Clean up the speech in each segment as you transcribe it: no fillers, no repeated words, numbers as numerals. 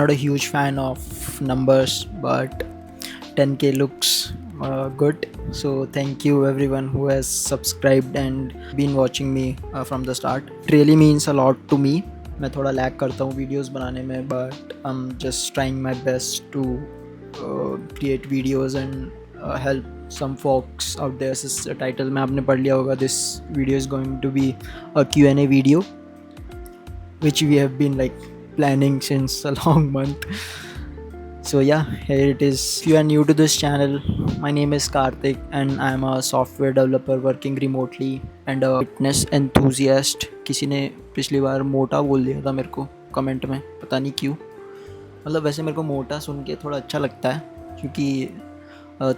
not a huge fan of numbers, but 10k looks good. So thank you everyone who has subscribed and been watching me from the start. It really means a lot to me. मैं थोड़ा lag करता हूँ videos बनाने में, but I'm just trying my best to create videos and help some folks out there. This title में आपने पढ़ लिया होगा. This video is going to be a Q&A video, which we have been like planning since a long month. So yeah, here it is. If you are new to this channel, my name is Karthik and I am a software developer working remotely and a fitness enthusiast. किसी ने पिछली बार मोटा बोल दिया था मेरे को comment में, पता नहीं क्यों. मतलब वैसे मेरे को मोटा सुन के थोड़ा अच्छा लगता है, क्योंकि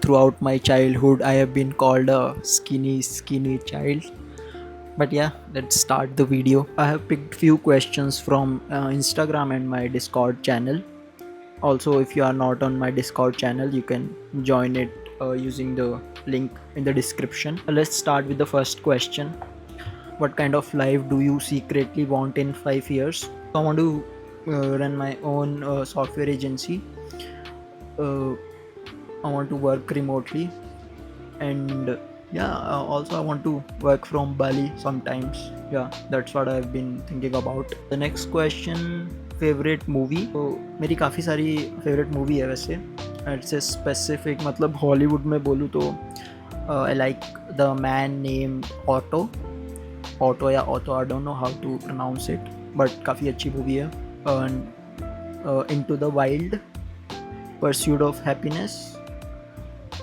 throughout my childhood I have been called a skinny child. But yeah, let's start the video. I have picked few questions from Instagram and my Discord channel. Also, if you are not on my Discord channel, you can join it using the link in the description. Let's start with the first question. What kind of life do you secretly want in 5 years? I want to run my own software agency. I want to work remotely, and also I want to work from Bali sometimes. Yeah, that's what I've been thinking about. The next question, favourite movie. तो मेरी काफ़ी सारी favourite movie है वैसे. It's a specific, मतलब Hollywood में बोलूँ तो I like the man named Otto या Otto, I don't know how to pronounce it, but काफ़ी अच्छी मूवी है. Into the wild, pursuit of happiness,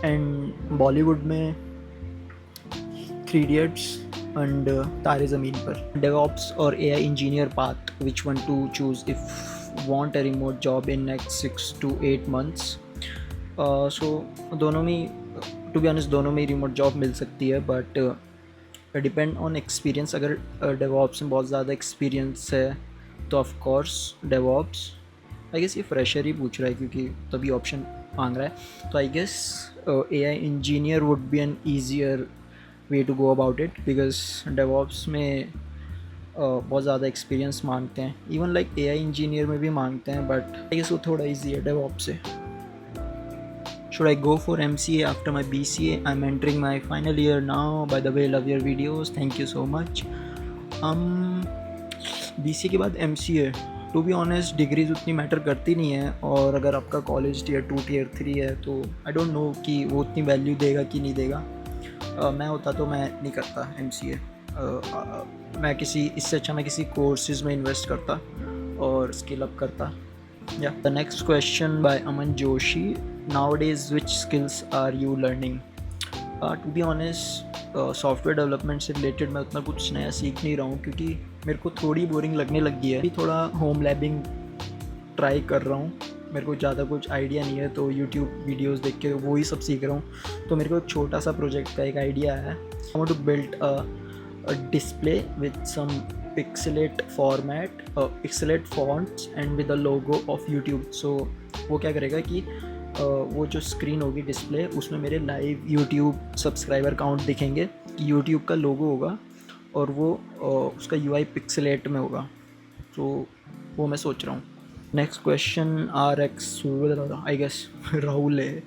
and Bollywood में 3 इडियट्स and तारे ज़मीन पर. DevOps और AI engineer path, which one to choose if want a remote job in next 6 to 8 months? So दोनों में, to be honest, दोनों में remote job मिल सकती है, but depend on experience. अगर DevOps में बहुत ज़्यादा experience है तो of course DevOps. I guess ये fresher ही पूछ रहा है क्योंकि तभी option मांग रहा है, तो I guess AI engineer would be an easier way to go about it, because DevOps में बहुत ज़्यादा एक्सपीरियंस मांगते हैं. इवन लाइक AI इंजीनियर में भी मांगते हैं, बट आई गेस वो थोड़ा ईजी है DevOps से. Should I go for MCA after my BCA? I'm entering my final year now. By the way, love your videos. Thank you so much. BCA के बाद MCA, to be honest degrees उतनी matter करती नहीं है, और अगर आपका college Tier 2 Tier 3 है तो आई डोंट नो कि वो उतनी वैल्यू देगा कि नहीं देगा. मैं होता तो मैं नहीं करता MCA. मैं इससे अच्छा मैं किसी कोर्सेज में इन्वेस्ट करता और स्किल अप करता. या the next question by Aman Joshi. Nowadays which skills are you learning? To be honest software development से रिलेटेड मैं उतना कुछ नया सीख नहीं रहा हूँ, क्योंकि मेरे को थोड़ी बोरिंग लगने लग गई है. अभी थोड़ा होम लैबिंग ट्राई कर रहा हूँ. मेरे को ज़्यादा कुछ आइडिया नहीं है, तो यूट्यूब वीडियोस देख के वो ही सब सीख रहा हूँ. तो मेरे को एक छोटा सा प्रोजेक्ट का एक आइडिया है. I want to build a display with some pixelate format, pixelate fonts and with a logo of YouTube. So वो क्या करेगा कि वो जो स्क्रीन होगी डिस्प्ले, उसमें मेरे लाइव यूट्यूब सब्सक्राइबर काउंट दिखेंगे, यूट्यूब का लोगो होगा और वो उसका UI पिक्सेलेट में होगा. तो वो मैं सोच रहा हूँ. Next question, RX, I guess Rahul है.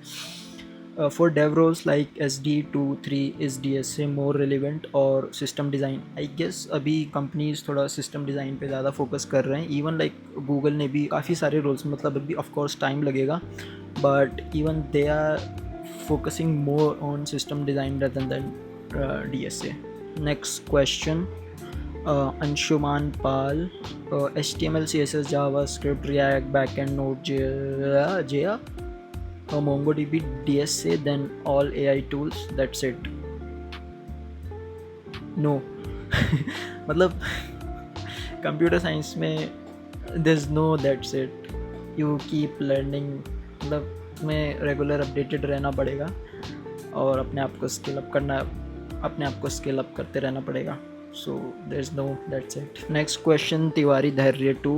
For dev roles like SD 2-3, is DSA more relevant or system design? I guess अभी companies थोड़ा system design पे ज़्यादा focus कर रहे हैं. Even like Google ने भी काफ़ी सारे roles, मतलब अभी of course time लगेगा, but even they are focusing more on system design rather than DSA. Next question, Anshuman Pal. HTML, CSS, JavaScript, React, Backend, Node.js, MongoDB, DSA, then all AI tools. That's it. No. मतलब computer science में there's no that's it. You keep learning. मतलब तुम्हें regular updated रहना पड़ेगा और अपने आप को स्किल अप करते रहना पड़ेगा. So there's no that's it. Next question, Tiwari Dharya 2.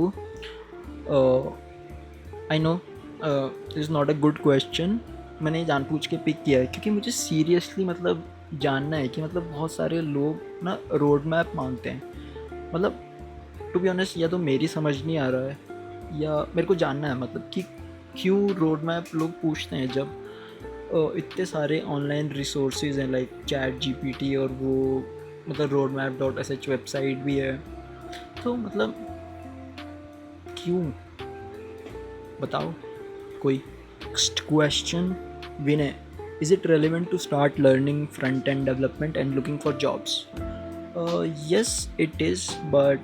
I know this is not a good question. मैंने जानबूझ के पिक किया है क्योंकि मुझे सीरियसली मतलब जानना है कि मतलब बहुत सारे लोग ना रोड मैप मांगते हैं. मतलब टू बी ऑनेस्ट या तो मेरी समझ नहीं आ रहा है या मेरे को जानना है मतलब कि क्यों रोड मैप लोग पूछते हैं जब इतने सारे ऑनलाइन रिसोर्सेज हैं लाइक चैट जीपीटी और वो मतलब roadmap dot S H website भी है, तो मतलब क्यों, बताओ कोई। Next question, Vinay, is it relevant to start learning front end development and looking for jobs? Yes it is, but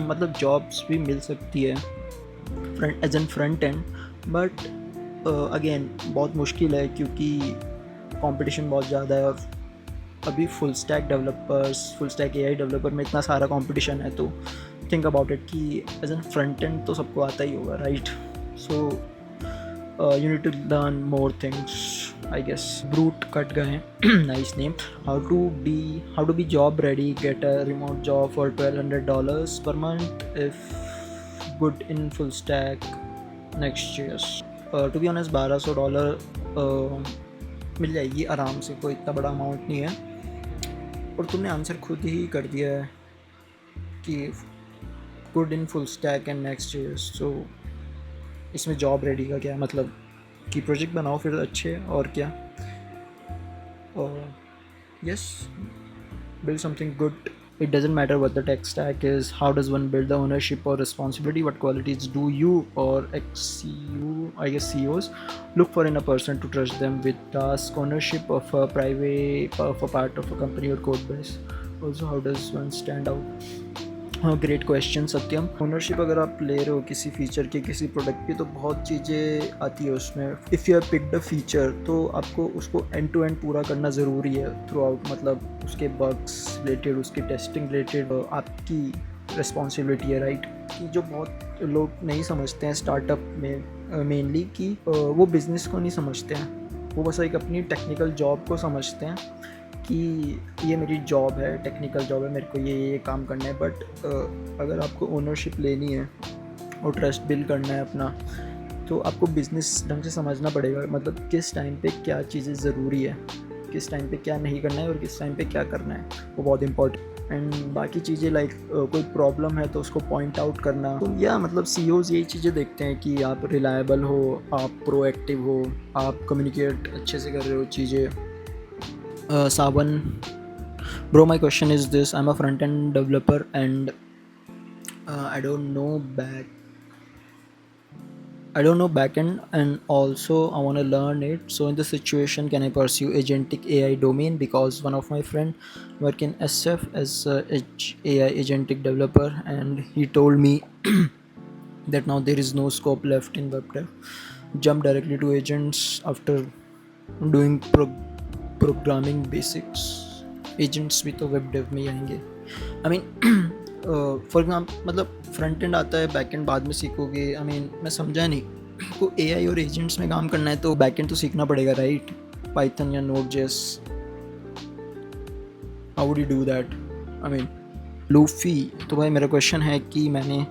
मतलब जॉब्स भी मिल सकती है front as an front end, but again बहुत मुश्किल है क्योंकि कंपटीशन बहुत ज़्यादा है। अभी full stack developers, full stack AI developer में इतना सारा कंपटीशन है, तो थिंक अबाउट इट कि एज एन फ्रंट एंड तो सबको आता ही होगा, right? So you need to learn more things, I guess. ब्रूट कट गए, nice name. How to be job ready, get a remote job for $1200 per month if good in full stack Next.js. To be honest $1200 मिल जाएगी आराम से, कोई इतना बड़ा अमाउंट नहीं है। और तुमने आंसर खुद ही कर दिया है कि good in full stack and Next.js, सो इसमें जॉब रेडी का क्या मतलब कि प्रोजेक्ट बनाओ फिर अच्छे, और क्या। Yes, build something good. It doesn't matter what the tech stack is. How does one build the ownership or responsibility? What qualities do you or XCU, I guess CEOs, look for in a person to trust them with task ownership of a part of a company or code base? Also, how does one stand out? हाँ, great question सत्यम। Ownership अगर आप ले रहे हो किसी feature की, किसी product की, तो बहुत चीज़ें आती है उसमें। If you have picked a feature तो आपको उसको एंड टू एंड पूरा करना ज़रूरी है थ्रू आउट, मतलब उसके बग्स रिलेटेड, उसकी टेस्टिंग रिलेटेड आपकी रिस्पॉन्सिबिलिटी है, राइट? कि जो बहुत लोग नहीं समझते हैं स्टार्टअप में मेनली कि वो बिज़नेस को नहीं समझते हैं, वो बस एक अपनी टेक्निकल जॉब को समझते हैं कि ये मेरी जॉब है, टेक्निकल जॉब है, मेरे को ये काम करना है। बट अगर आपको ओनरशिप लेनी है और ट्रस्ट बिल्ड करना है अपना, तो आपको बिज़नेस ढंग से समझना पड़ेगा, मतलब किस टाइम पे क्या चीज़ें ज़रूरी है, किस टाइम पे क्या नहीं करना है और किस टाइम पे क्या करना है, वो बहुत इंपॉर्टेंट। एंड बाकी चीज़ें लाइक कोई प्रॉब्लम है तो उसको पॉइंट आउट करना, तो या मतलब CEOs यही चीज़ें देखते हैं कि आप रिलायबल हो, आप प्रोएक्टिव हो, आप कम्युनिकेट अच्छे से कर रहे हो चीज़ें। Savan, bro, my question is this: I'm a front-end developer and I don't know backend, and also I want to learn it. So in this situation, can I pursue agentic AI domain? Because one of my friend work in SF as a AI agentic developer, and he told me that now there is no scope left in web dev. Jump directly to agents after doing programming basics. Agents भी तो web dev में ही आएंगे। I mean for example, मतलब front end आता है, back and बाद में सीखोगे। आई मीन मैं समझा नहीं, को AI और एजेंट्स में काम करना है तो बैक एंड तो सीखना पड़ेगा, राइट? पाइथन या Node.js, how would you do that? I mean Luffy. तो भाई मेरा क्वेश्चन है कि मैंने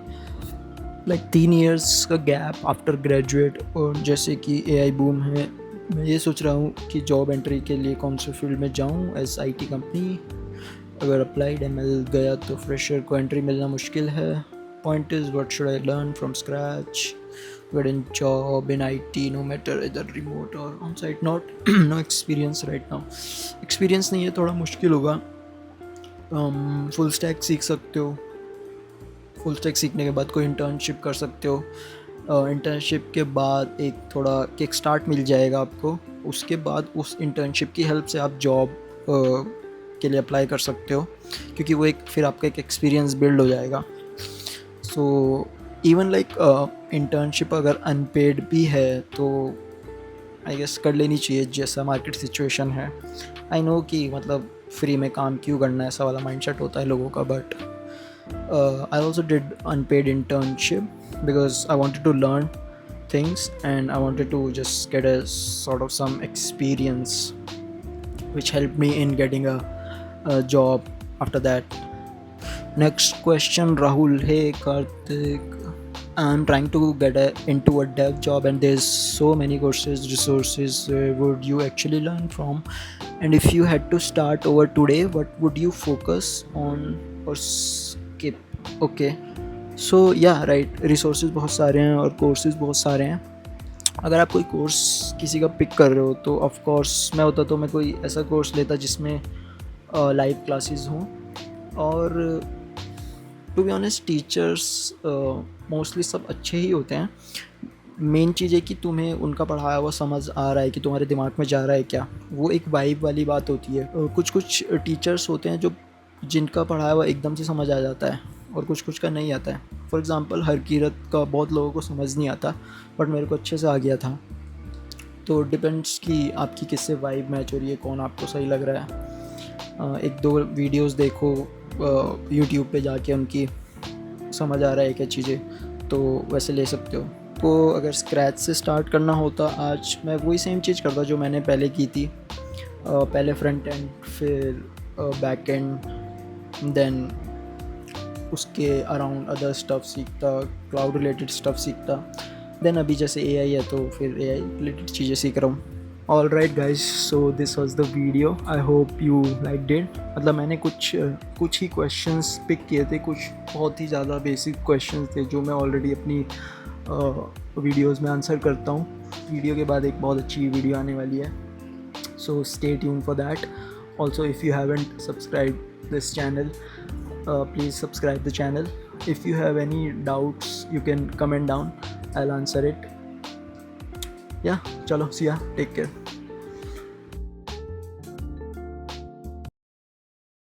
लाइक 3 years का गैप आफ्टर ग्रेजुएट, और जैसे कि AI बूम है, मैं ये सोच रहा हूँ कि जॉब एंट्री के लिए कौन से फील्ड में जाऊँ एज IT कंपनी। अगर अप्लाइड ML गया तो फ्रेशर को एंट्री मिलना मुश्किल है। Point is what should I learn from scratch, get in job in IT no matter इधर रिमोट और on site, not no experience right now. Experience नहीं है, थोड़ा मुश्किल होगा। फुल स्टैक सीख सकते हो, फुल स्टैक सीखने के बाद कोई इंटर्नशिप कर सकते हो। इंटर्नशिप के बाद एक थोड़ा किक स्टार्ट मिल जाएगा आपको, उसके बाद उस इंटर्नशिप की हेल्प से आप जॉब के लिए अप्लाई कर सकते हो, क्योंकि वो एक फिर आपका एक एक्सपीरियंस बिल्ड हो जाएगा। सो इवन लाइक इंटर्नशिप अगर अनपेड भी है तो आई गेस कर लेनी चाहिए, जैसा मार्केट सिचुएशन है। आई नो कि मतलब फ्री में काम क्यों करना है, ऐसा वाला माइंडसेट होता है लोगों का, but I also did unpaid internship because I wanted to learn things and I wanted to just get a sort of some experience which helped me in getting a job after that. Next question, Rahul. Hey Karthik, I'm trying to get into a dev job and there's so many courses, resources. Where would you actually learn from? And if you had to start over today, what would you focus on or skip? Okay, सो या right, resources बहुत सारे हैं और courses बहुत सारे हैं। अगर आप कोई कोर्स किसी का पिक कर रहे हो तो ऑफ कोर्स मैं होता तो मैं कोई ऐसा कोर्स लेता जिसमें लाइव क्लासेस हों। और to be honest teachers mostly सब अच्छे ही होते हैं। मेन चीज़ है कि तुम्हें उनका पढ़ाया हुआ समझ आ रहा है, कि तुम्हारे दिमाग में जा रहा है क्या, वो एक वाइब वाली बात होती है। कुछ कुछ टीचर्स होते हैं जो जिनका पढ़ाया हुआ एकदम से समझ आ जाता है और कुछ कुछ का नहीं आता है। फॉर एग्ज़ाम्पल हरकीरत का बहुत लोगों को समझ नहीं आता, बट मेरे को अच्छे से आ गया था। तो डिपेंड्स कि आपकी किससे वाइब मैच हो रही है, कौन आपको सही लग रहा है। एक दो वीडियोस देखो यूट्यूब पे जाके, उनकी समझ आ रहा है क्या चीज़ें, तो वैसे ले सकते हो। तो अगर स्क्रैच से स्टार्ट करना होता आज, मैं वही सेम चीज़ करता जो मैंने पहले की थी। पहले फ्रंट एंड, फिर बैक एंड, देन उसके अराउंड अदर स्टफ सीखता, क्लाउड रिलेटेड स्टफ सीखता। देन अभी जैसे AI है तो फिर AI रिलेटेड चीज़ें सीख रहा हूँ। All right guys, so this was the video, I hope you like it. मतलब मैंने कुछ ही क्वेश्चंस पिक किए थे, कुछ बहुत ही ज़्यादा बेसिक क्वेश्चंस थे जो मैं ऑलरेडी अपनी वीडियोज़ में आंसर करता हूँ। वीडियो के बाद एक बहुत अच्छी वीडियो आने वाली है, so stay tune for that. Also if you haven't subscribe this channel, please subscribe the channel. If you have any doubts you can comment down, I'll answer it. Yeah, chalo, see ya, take care.